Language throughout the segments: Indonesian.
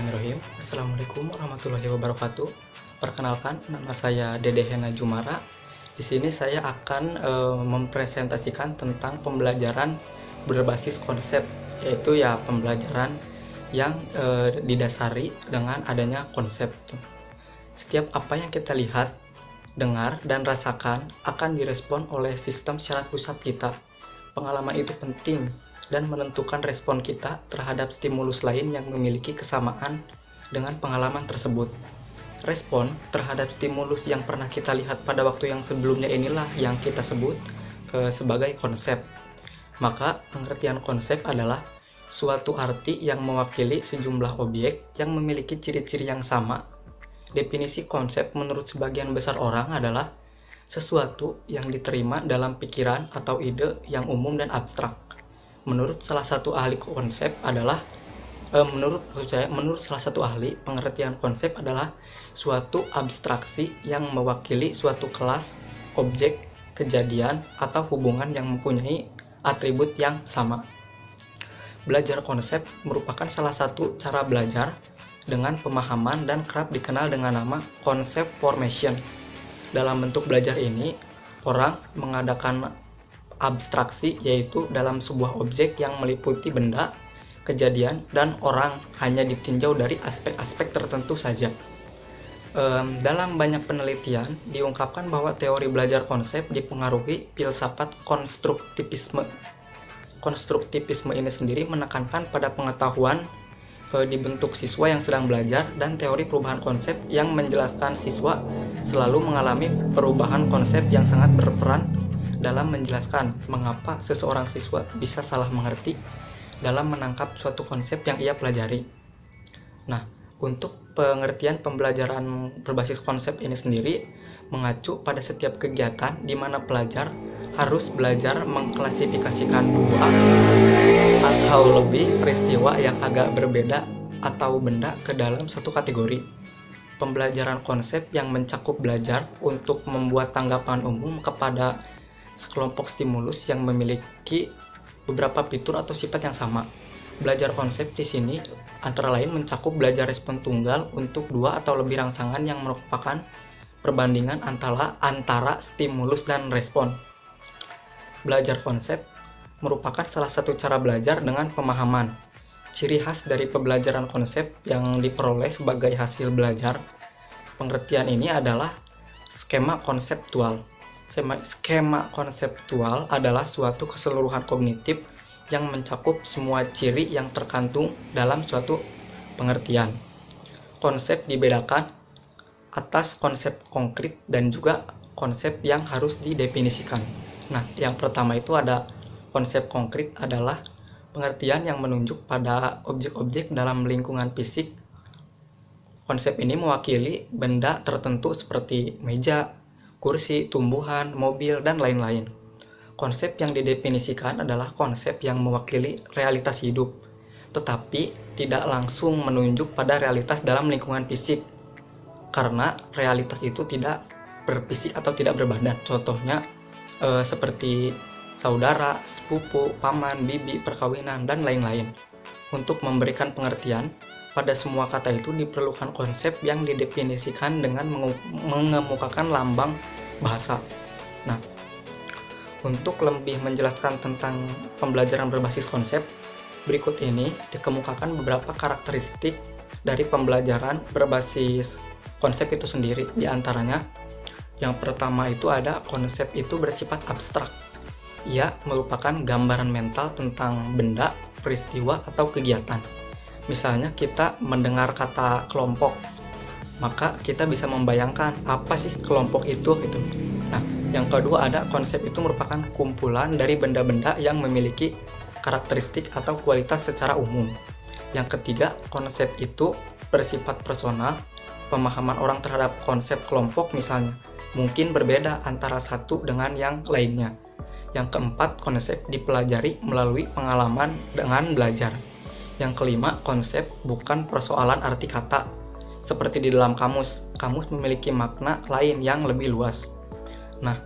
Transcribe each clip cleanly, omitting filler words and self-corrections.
Bismillahirrahmanirrahim. Assalamualaikum warahmatullahi wabarakatuh. Perkenalkan, nama saya Dede Hena Jumara. Di sini saya akan mempresentasikan tentang pembelajaran berbasis konsep, yaitu pembelajaran yang didasari dengan adanya konsep. Setiap apa yang kita lihat, dengar, dan rasakan akan direspon oleh sistem syaraf pusat kita. Pengalaman itu penting dan menentukan respon kita terhadap stimulus lain yang memiliki kesamaan dengan pengalaman tersebut. Respon terhadap stimulus yang pernah kita lihat pada waktu yang sebelumnya inilah yang kita sebut sebagai konsep. Maka pengertian konsep adalah suatu arti yang mewakili sejumlah objek yang memiliki ciri-ciri yang sama. Definisi konsep menurut sebagian besar orang adalah sesuatu yang diterima dalam pikiran atau ide yang umum dan abstrak. Menurut salah satu ahli konsep adalah menurut salah satu ahli, pengertian konsep adalah suatu abstraksi yang mewakili suatu kelas, objek, kejadian, atau hubungan yang mempunyai atribut yang sama. Belajar konsep merupakan salah satu cara belajar dengan pemahaman dan kerap dikenal dengan nama concept formation. Dalam bentuk belajar ini, orang mengadakan abstraksi, yaitu dalam sebuah objek yang meliputi benda, kejadian, dan orang hanya ditinjau dari aspek-aspek tertentu saja. Dalam banyak penelitian diungkapkan bahwa teori belajar konsep dipengaruhi filsafat konstruktivisme. Konstruktivisme ini sendiri menekankan pada pengetahuan dibentuk siswa yang sedang belajar dan teori perubahan konsep yang menjelaskan siswa selalu mengalami perubahan konsep yang sangat berperan dalam menjelaskan mengapa seseorang siswa bisa salah mengerti dalam menangkap suatu konsep yang ia pelajari. Nah, untuk pengertian pembelajaran berbasis konsep ini sendiri mengacu pada setiap kegiatan di mana pelajar harus belajar mengklasifikasikan dua atau lebih peristiwa yang agak berbeda atau benda ke dalam satu kategori. Pembelajaran konsep yang mencakup belajar untuk membuat tanggapan umum kepada sekelompok stimulus yang memiliki beberapa fitur atau sifat yang sama. Belajar konsep di sini antara lain mencakup belajar respon tunggal untuk dua atau lebih rangsangan yang merupakan perbandingan antara stimulus dan respon. Belajar konsep merupakan salah satu cara belajar dengan pemahaman. Ciri khas dari pembelajaran konsep yang diperoleh sebagai hasil belajar pengertian ini adalah skema konseptual. Skema konseptual adalah suatu keseluruhan kognitif yang mencakup semua ciri yang terkandung dalam suatu pengertian. Konsep dibedakan atas konsep konkret dan juga konsep yang harus didefinisikan. Nah, yang pertama itu ada konsep konkret adalah pengertian yang menunjuk pada objek-objek dalam lingkungan fisik. Konsep ini mewakili benda tertentu seperti meja, kursi, tumbuhan, mobil, dan lain-lain. Konsep yang didefinisikan adalah konsep yang mewakili realitas hidup, tetapi tidak langsung menunjuk pada realitas dalam lingkungan fisik, karena realitas itu tidak berfisik atau tidak berbadan. Contohnya seperti saudara, sepupu, paman, bibi, perkawinan, dan lain-lain. Untuk memberikan pengertian, pada semua kata itu diperlukan konsep yang didefinisikan dengan mengemukakan lambang bahasa. Nah, untuk lebih menjelaskan tentang pembelajaran berbasis konsep, berikut ini dikemukakan beberapa karakteristik dari pembelajaran berbasis konsep itu sendiri. Di antaranya, yang pertama itu ada konsep itu bersifat abstrak. Ia merupakan gambaran mental tentang benda, peristiwa, atau kegiatan. Misalnya kita mendengar kata kelompok, maka kita bisa membayangkan apa sih kelompok itu gitu. Nah, yang kedua ada konsep itu merupakan kumpulan dari benda-benda yang memiliki karakteristik atau kualitas secara umum. Yang ketiga, konsep itu bersifat personal. Pemahaman orang terhadap konsep kelompok misalnya mungkin berbeda antara satu dengan yang lainnya. Yang keempat, konsep dipelajari melalui pengalaman dengan belajar. Yang kelima, konsep bukan persoalan arti kata. Seperti di dalam kamus memiliki makna lain yang lebih luas. Nah,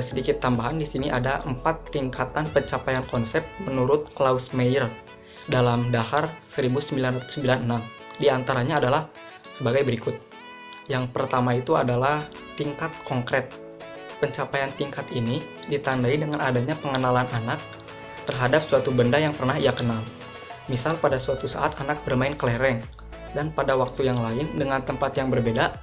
sedikit tambahan di sini ada 4 tingkatan pencapaian konsep menurut Klaus Meyer dalam Dahar 1996. Di antaranya adalah sebagai berikut. Yang pertama itu adalah tingkat konkret. Pencapaian tingkat ini ditandai dengan adanya pengenalan anak terhadap suatu benda yang pernah ia kenal. Misal pada suatu saat anak bermain kelereng, dan pada waktu yang lain dengan tempat yang berbeda,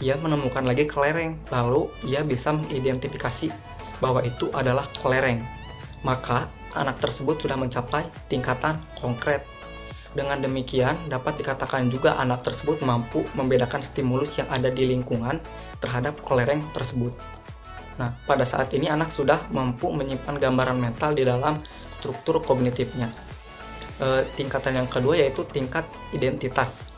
ia menemukan lagi kelereng, lalu ia bisa mengidentifikasi bahwa itu adalah kelereng. Maka anak tersebut sudah mencapai tingkatan konkret. Dengan demikian, dapat dikatakan juga anak tersebut mampu membedakan stimulus yang ada di lingkungan terhadap kelereng tersebut. Nah, pada saat ini anak sudah mampu menyimpan gambaran mental di dalam struktur kognitifnya. Tingkatan yang kedua yaitu tingkat identitas.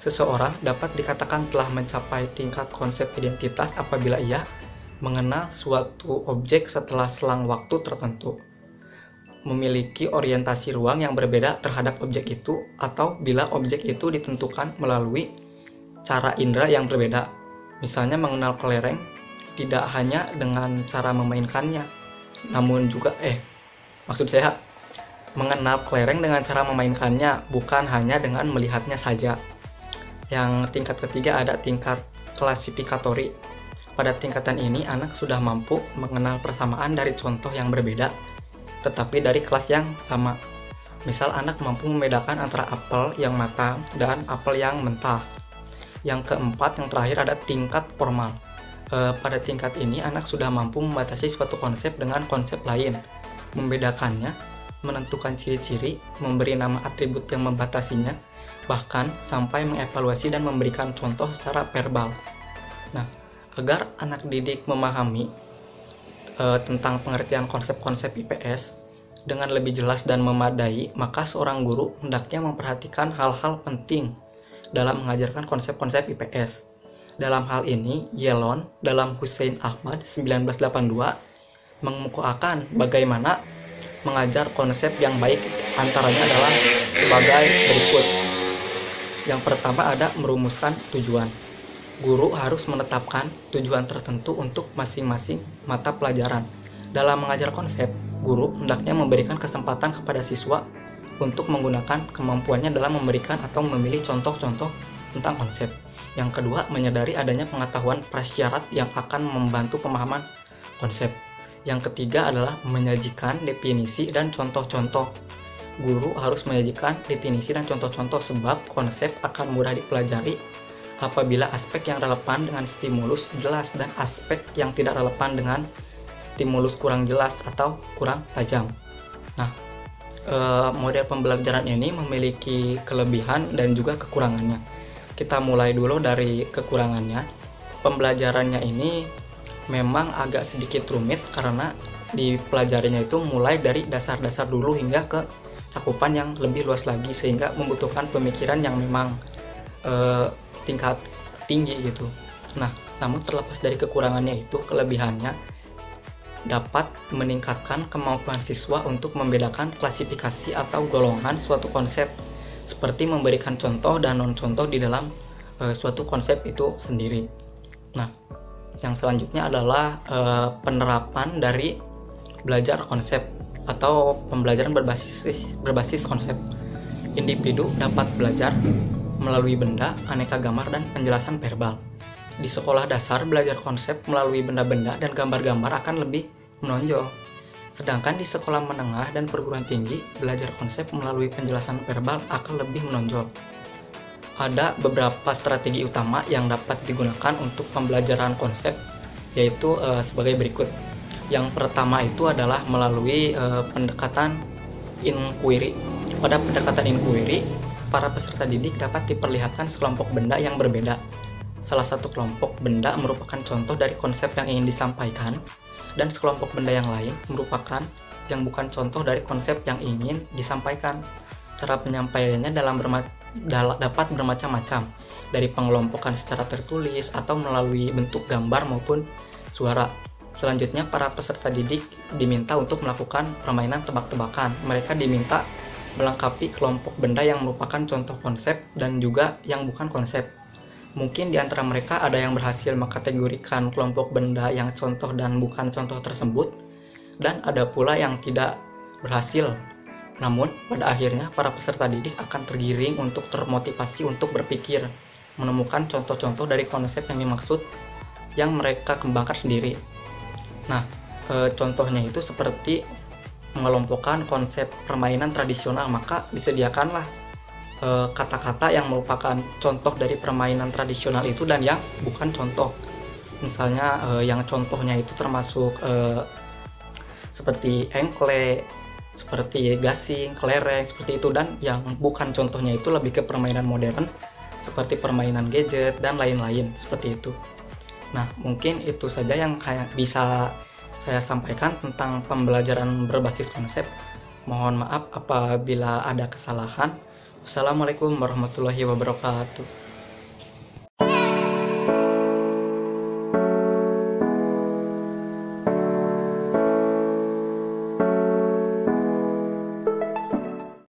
Seseorang dapat dikatakan telah mencapai tingkat konsep identitas apabila ia mengenal suatu objek setelah selang waktu tertentu, memiliki orientasi ruang yang berbeda terhadap objek itu, atau bila objek itu ditentukan melalui cara indera yang berbeda. Misalnya mengenal kelereng tidak hanya dengan cara memainkannya, namun juga mengenal kelereng dengan cara memainkannya, bukan hanya dengan melihatnya saja. Yang tingkat ketiga ada tingkat klasifikatori. Pada tingkatan ini, anak sudah mampu mengenal persamaan dari contoh yang berbeda, tetapi dari kelas yang sama. Misal anak mampu membedakan antara apel yang matang dan apel yang mentah. Yang keempat, yang terakhir ada tingkat formal. Pada tingkat ini, anak sudah mampu membatasi suatu konsep dengan konsep lain, membedakannya, menentukan ciri-ciri, memberi nama atribut yang membatasinya, bahkan sampai mengevaluasi dan memberikan contoh secara verbal. Nah, agar anak didik memahami tentang pengertian konsep-konsep IPS dengan lebih jelas dan memadai, maka seorang guru hendaknya memperhatikan hal-hal penting dalam mengajarkan konsep-konsep IPS. Dalam hal ini, Yelon dalam Hussein Ahmad 1982 mengemukakan bagaimana mengajar konsep yang baik, antaranya adalah sebagai berikut. Yang pertama ada merumuskan tujuan. Guru harus menetapkan tujuan tertentu untuk masing-masing mata pelajaran. Dalam mengajar konsep, guru hendaknya memberikan kesempatan kepada siswa untuk menggunakan kemampuannya dalam memberikan atau memilih contoh-contoh tentang konsep. Yang kedua, menyadari adanya pengetahuan prasyarat yang akan membantu pemahaman konsep. Yang ketiga adalah menyajikan definisi dan contoh-contoh. Guru harus menyajikan definisi dan contoh-contoh sebab konsep akan mudah dipelajari apabila aspek yang relevan dengan stimulus jelas dan aspek yang tidak relevan dengan stimulus kurang jelas atau kurang tajam. Nah, model pembelajaran ini memiliki kelebihan dan juga kekurangannya. Kita mulai dulu dari kekurangannya. Pembelajarannya ini memang agak sedikit rumit karena dipelajarinya itu mulai dari dasar-dasar dulu hingga ke cakupan yang lebih luas lagi, sehingga membutuhkan pemikiran yang memang tingkat tinggi gitu. Nah, namun terlepas dari kekurangannya itu, kelebihannya dapat meningkatkan kemampuan siswa untuk membedakan klasifikasi atau golongan suatu konsep, seperti memberikan contoh dan non-contoh di dalam suatu konsep itu sendiri. Nah, yang selanjutnya adalah penerapan dari belajar konsep atau pembelajaran berbasis konsep. Individu dapat belajar melalui benda, aneka gambar, dan penjelasan verbal. Di sekolah dasar, belajar konsep melalui benda-benda dan gambar-gambar akan lebih menonjol. Sedangkan di sekolah menengah dan perguruan tinggi, belajar konsep melalui penjelasan verbal akan lebih menonjol. Ada beberapa strategi utama yang dapat digunakan untuk pembelajaran konsep, yaitu sebagai berikut. Yang pertama itu adalah melalui pendekatan inquiry. Pada pendekatan inquiry, para peserta didik dapat diperlihatkan sekelompok benda yang berbeda. Salah satu kelompok benda merupakan contoh dari konsep yang ingin disampaikan, dan sekelompok benda yang lain merupakan yang bukan contoh dari konsep yang ingin disampaikan. Cara penyampaiannya dapat bermacam-macam, dari pengelompokan secara tertulis atau melalui bentuk gambar maupun suara. Selanjutnya, para peserta didik diminta untuk melakukan permainan tebak-tebakan. Mereka diminta melengkapi kelompok benda yang merupakan contoh konsep dan juga yang bukan konsep. Mungkin di antara mereka ada yang berhasil mengkategorikan kelompok benda yang contoh dan bukan contoh tersebut, dan ada pula yang tidak berhasil Namun, pada akhirnya para peserta didik akan tergiring untuk termotivasi untuk berpikir, menemukan contoh-contoh dari konsep yang dimaksud yang mereka kembangkan sendiri. Nah, contohnya itu seperti mengelompokkan konsep permainan tradisional, maka disediakanlah kata-kata yang merupakan contoh dari permainan tradisional itu dan yang bukan contoh. Misalnya yang contohnya itu termasuk seperti engklek, seperti gasing, kelereng, seperti itu, dan yang bukan contohnya itu lebih ke permainan modern seperti permainan gadget dan lain-lain seperti itu. Nah, mungkin itu saja yang bisa saya sampaikan tentang pembelajaran berbasis konsep. Mohon maaf apabila ada kesalahan. Wassalamualaikum warahmatullahi wabarakatuh.